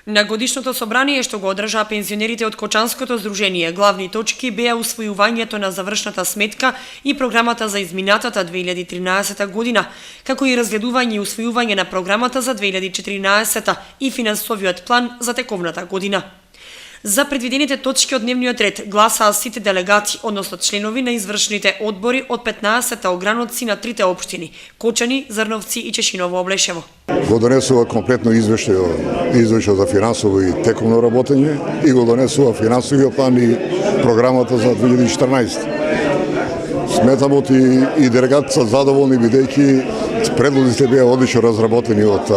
На годишното собрание што го одржаа пензионерите од Кочанското здружение, главни точки беа усвојувањето на завршната сметка и програмата за изминатата 2013 година, како и разгледување и усвојување на програмата за 2014 и финансовиот план за тековната година. За предвидените точки од дневниот ред гласаа сите делегати, односно членови на извршните одбори од 15 ограноци на трите општини – Кочани, Зрновци и Чешиново Облешево. Го донесува комплетно извештај за финансово и тековно работење и го донесува финансовиот план и програмата за 2014. Сметам и делегатите се задоволни бидејќи предлозите беа одлично разработени од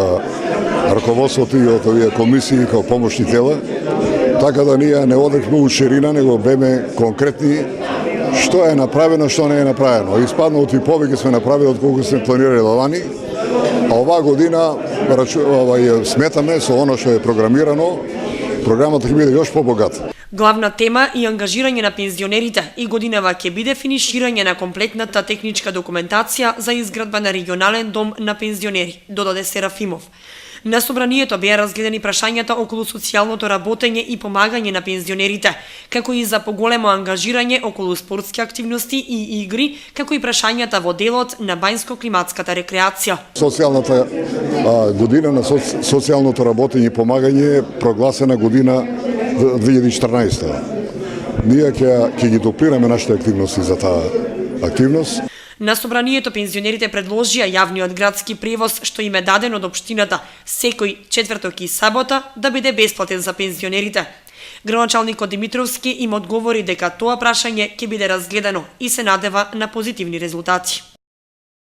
раководството и од овие комисии како помошни тела. Така да ние не одехме у ширина, него беме конкретни што е направено, што не е направено. Испаднато и повеќе сме направили од колку сме планирали лани, а оваа година сметаме со оно што е програмирано, програмата ќе биде још побогата. Главна тема и ангажирање на пензионерите и годинава ќе биде финиширање на комплетната техничка документација за изградба на регионален дом на пензионери, додаде Серафимов. На собранието беа разгледани прашањата околу социјалното работење и помагање на пензионерите, како и за поголемо ангажирање околу спортски активности и игри, како и прашањата во делот на бајско-климатската рекреација. Социјалната година на социјалното работење и помагање е прогласена година 2014. Ние ќе ги дуплираме нашите активности за таа активност. На собранието пензионерите предложија јавниот градски превоз што им е даден од општината секој четврток и сабота да биде бесплатен за пензионерите. Градоначалникот Димитровски им одговори дека тоа прашање ќе биде разгледано и се надева на позитивни резултати.